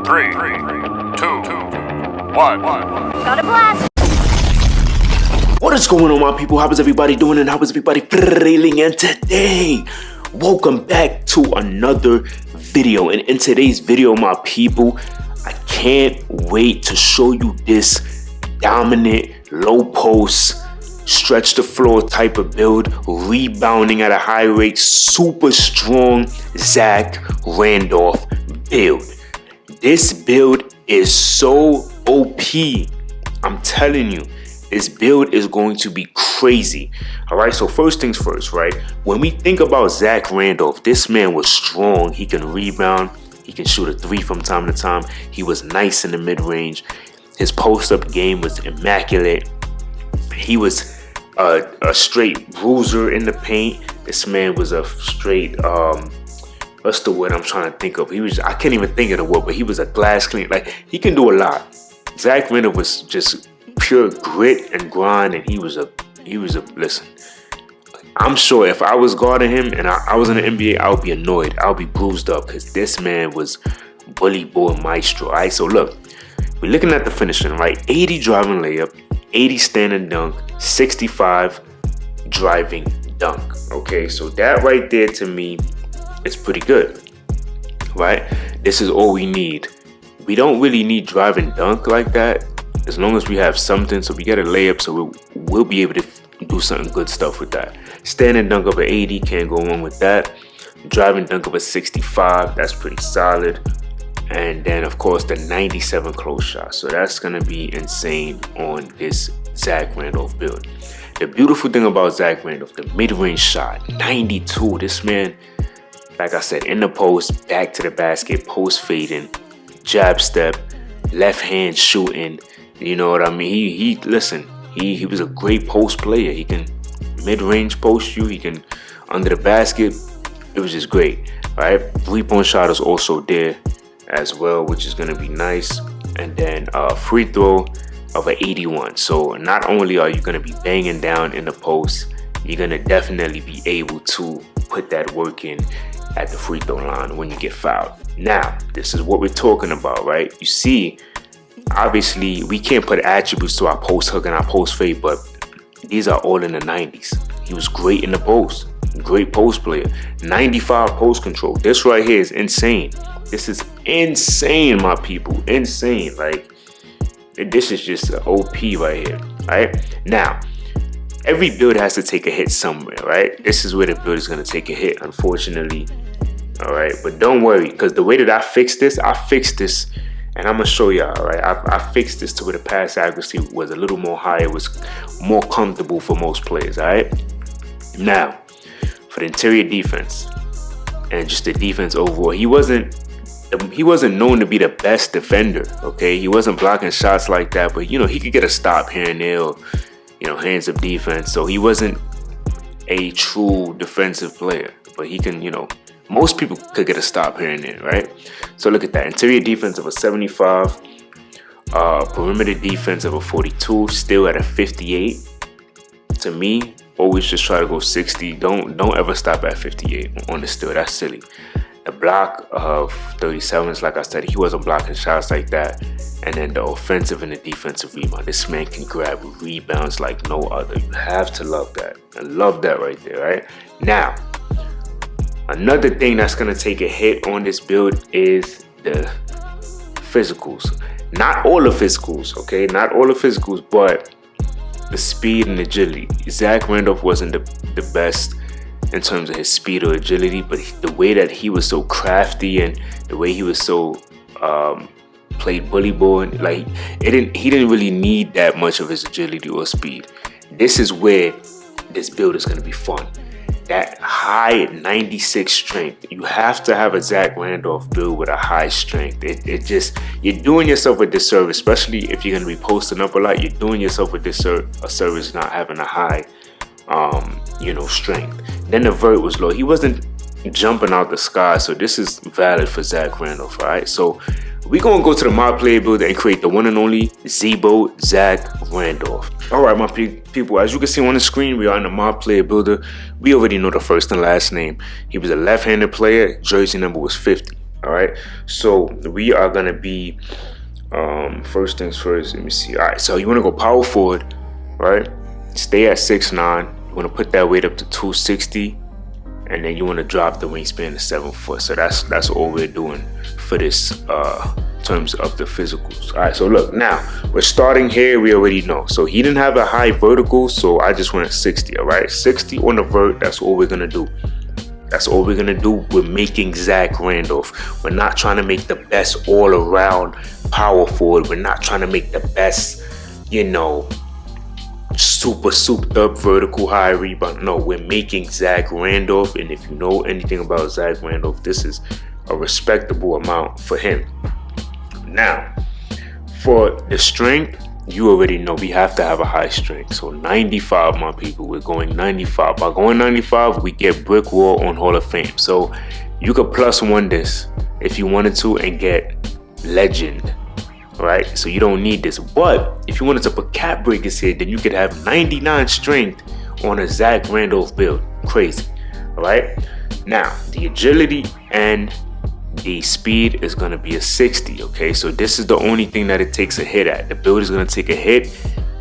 3, 2, 1. Got a blast! What is going on, my people? How is everybody doing and how is everybody feeling? And today, welcome back to another video. And in today's video, my people, I can't wait to show you this dominant, low post, stretch the floor type of build, rebounding at a high rate, super strong ZACH Randolph build. This build is so OP. I'm telling you, this build is going to be crazy. All right, so first things first, right? When we think about ZACH Randolph, this man was strong. He can rebound. He can shoot a three from time to time. He was nice in the mid-range. His post-up game was immaculate. He was a straight bruiser in the paint. This man was a straight, what's the word I'm trying to think of? I can't even think of the word, but he was a glass clean. Like, he can do a lot. ZACH Randolph was just pure grit and grind, and he was a listen, I'm sure if I was guarding him and I was in the NBA, I would be annoyed. I would be bruised up because this man was bully boy maestro. All right, so look, we're looking at the finishing, right? 80 driving layup, 80 standing dunk, 65 driving dunk. Okay, so that right there to me is pretty good, right? This is all we need. We don't really need driving dunk like that, as long as we have something. So we get a layup, so we'll be able to do something good stuff with that. Standing dunk of an 80, can't go wrong with that. Driving dunk of a 65, that's pretty solid. And then of course the 97 close shot. So that's gonna be insane on this ZACH Randolph build. The beautiful thing about ZACH Randolph, the mid-range shot, 92. This man, like I said, in the post, back to the basket, post fading, jab step, left hand shooting. You know what I mean? He was a great post player. He can mid-range post you. He can under the basket. It was just great. All right, 3-point shot is also there as well, which is going to be nice. And then free throw of an 81. So not only are you going to be banging down in the post, you're going to definitely be able to put that work in at the free throw line when you get fouled. Now, this is what we're talking about, right? You see, obviously, we can't put attributes to our post hook and our post fade, but these are all in the 90s. He was great in the post. Great post player. 95 post control. This right here is insane. This is insane, my people. Insane. Like, this is just an OP right here. All right? Now, every build has to take a hit somewhere, right? This is where the build is going to take a hit, unfortunately. All right? But don't worry, because the way that I fixed this, and I'm going to show y'all, all right? I fixed this to where the pass accuracy was a little more higher. It was more comfortable for most players, all right? Now, for the interior defense and just the defense overall, he wasn't known to be the best defender, okay? He wasn't blocking shots like that, but, you know, he could get a stop here and there, or, you know, hands up defense. So he wasn't a true defensive player, but he can, you know, most people could get a stop here and there, right? So look at that. Interior defense of a 75. Perimeter defense of a 42. Still at a 58. To me, always just try to go 60. Don't ever stop at 58 on the steal. That's silly. The block of 37s, like I said, he wasn't blocking shots like that. And then the offensive and the defensive rebound. This man can grab rebounds like no other. You have to love that. I love that right there, right? Now, another thing that's going to take a hit on this build is the physicals. Not all the physicals, okay? Not all the physicals, but the speed and agility. ZACH Randolph wasn't the best in terms of his speed or agility, but the way that he was so crafty and the way he was so played bully ball, like he didn't really need that much of his agility or speed. This is where this build is going to be fun. That high 96 strength. You have to have a ZACH Randolph build with a high strength. It just, you're doing yourself a disservice, especially if you're going to be posting up a lot. You're doing yourself a service not having a high, you know, strength. Then the vert was low. He wasn't jumping out the sky, so this is valid for ZACH Randolph. All right, so we're going to go to the mod player builder and create the one and only ZACH Randolph. All right, my people, as you can see on the screen, we are in the mod player builder. We already know the first and last name. He was a left-handed player. Jersey number was 50. All right, so we are gonna be first things first. Let me see. All right, so you want to go power forward, right? Stay at 6'9". You want to put that weight up to 260, and then you want to drop the wingspan to 7 foot. So that's all we're doing for this terms of the physicals. All right, so look, now we're starting here. We already know. So he didn't have a high vertical, so I just went at 60. All right, 60 on the vert. That's all we're gonna do. That's all we're gonna do. We're making Zach Randolph. We're not trying to make the best all-around power forward. We're not trying to make the best, you know, super souped up vertical high rebound. No, we're making Zach Randolph, and if you know anything about Zach Randolph, this is a respectable amount for him. Now, for the strength, you already know we have to have a high strength. So 95, my people, we're going 95. By going 95, we get brick wall on Hall of Fame. So you could +1 this if you wanted to and get legend, right? So you don't need this. But if you wanted to put cap breakers here, then you could have 99 strength on a Zach Randolph build. Crazy, all right? Now, the agility and the speed is going to be a 60. Okay, so this is the only thing that it takes a hit at. The build is going to take a hit,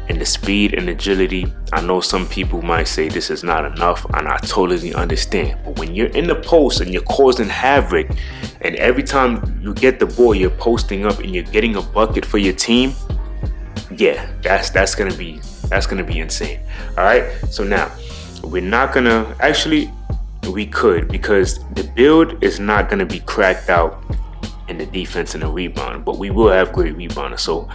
and the speed and agility, I know some people might say this is not enough, and I totally understand. But when you're in the post and you're causing havoc, and every time you get the ball you're posting up and you're getting a bucket for your team, yeah, that's gonna be insane. All right, so now we're not gonna actually. We could, because the build is not going to be cracked out in the defense and the rebound, but we will have great rebounders. So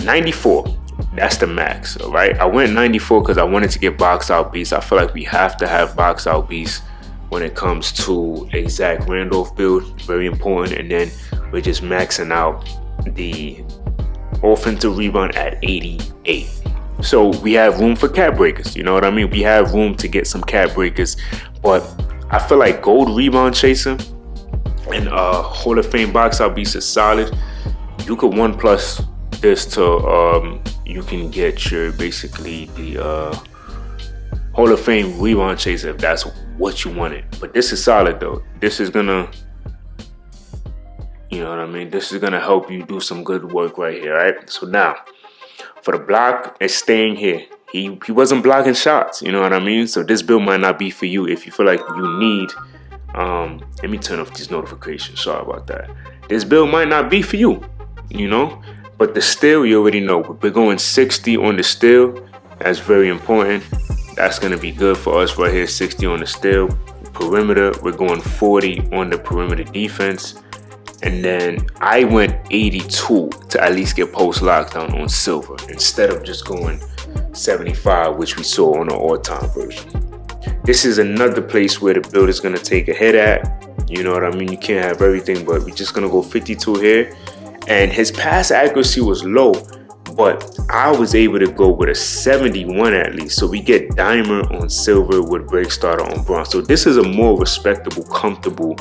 94, that's the max. All right, I went 94 because I wanted to get box out beats. I feel like we have to have box out beats when it comes to a Zach Randolph build. Very important. And then we're just maxing out the offensive rebound at 88. So we have room for cap breakers. You know what I mean? We have room to get some cap breakers. But I feel like gold rebound chasing and Hall of Fame box out beats is solid. You could 1+ this to you can get your basically the Hall of Fame rebound chaser if that's what you wanted. But this is solid though. This is gonna, you know what I mean? This is gonna help you do some good work right here. Right. So now for the block, it's staying here. He wasn't blocking shots, you know what I mean? So this build might not be for you if you feel like you need, let me turn off these notifications, sorry about that. This build might not be for you, you know? But the steal, you already know. We're going 60 on the steal. That's very important. That's gonna be good for us right here, 60 on the steal. Perimeter, we're going 40 on the perimeter defense. And then I went 82 to at least get post lockdown on silver instead of just going 75, which we saw on the all-time version. This is another place where the build is going to take a hit at. You know what I mean? You can't have everything, but we're just going to go 52 here. And his pass accuracy was low, but I was able to go with a 71 at least. So we get diamond on silver with break starter on bronze. So this is a more respectable, comfortable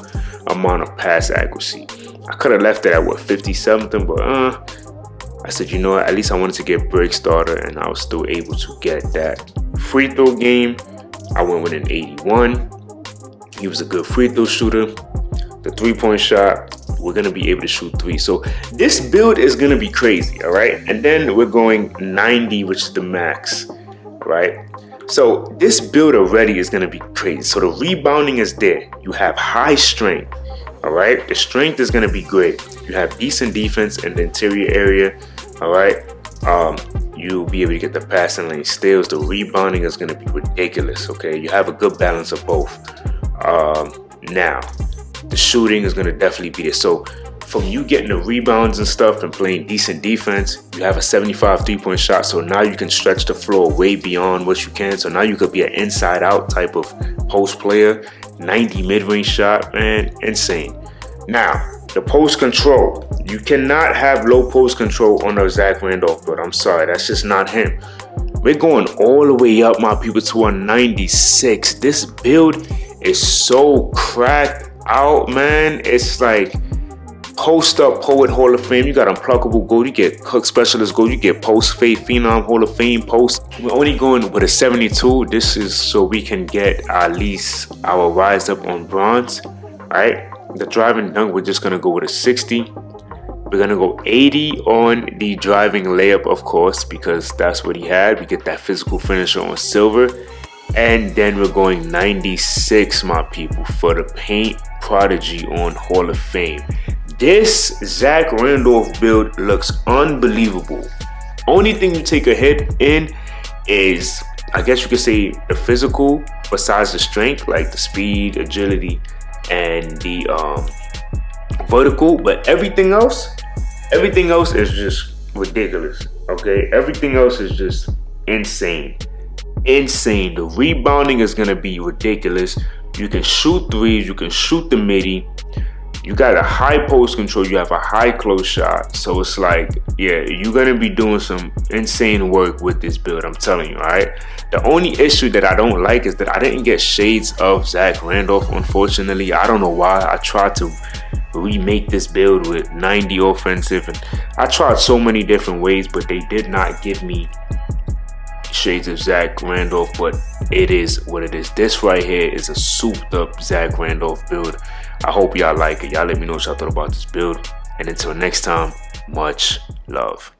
amount of pass accuracy. I could have left it at what, 50 something, but I said, you know what, at least I wanted to get break starter, and I was still able to get that. Free throw game, I went with an 81. He was a good free throw shooter. The 3-point shot, we're gonna be able to shoot 3. So this build is gonna be crazy, all right? And then we're going 90, which is the max, right? So this build already is gonna be crazy. So the rebounding is there. You have high strength. All right, the strength is going to be great. You have decent defense in the interior area. All right, you'll be able to get the passing lane steals. The rebounding is going to be ridiculous. Okay, you have a good balance of both. Now, the shooting is going to definitely be there. So from you getting the rebounds and stuff and playing decent defense, you have a 75 3-point shot. So now you can stretch the floor way beyond what you can. So now you could be an inside out type of post player. 90 mid-range shot, man, insane. Now, the post control. You cannot have low post control on a Zach Randolph build. I'm sorry, that's just not him. We're going all the way up, my people, to a 96. This build is so cracked out, man. It's like post up poet Hall of Fame. You got unpluckable gold. You get cook specialist gold. You get post fade phenom Hall of Fame post. We're only going with a 72. This is so we can get at least our rise up on bronze, right? the driving dunk, we're just gonna go with a 60. We're gonna go 80 on the driving layup, of course, because that's what he had. We get that physical finisher on silver. And then we're going 96, my people, for the paint prodigy on Hall of Fame. This Zach Randolph build looks unbelievable. Only thing you take a hit in is, I guess you could say, the physical, besides the strength, like the speed, agility, and the vertical. But everything else is just ridiculous. Okay, everything else is just insane. The rebounding is gonna be ridiculous. You can shoot threes, you can shoot the midi. You got a high post control, you have a high close shot. So it's like, yeah, you're gonna be doing some insane work with this build, I'm telling you, all right? The only issue that I don't like is that I didn't get shades of Zach Randolph, unfortunately. I don't know why. I tried to remake this build with 90 offensive, and I tried so many different ways, but they did not give me shades of Zach Randolph. But it is what it is. This right here is a souped up Zach Randolph build. I hope y'all like it. Y'all let me know what y'all thought about this build, and until next time, much love.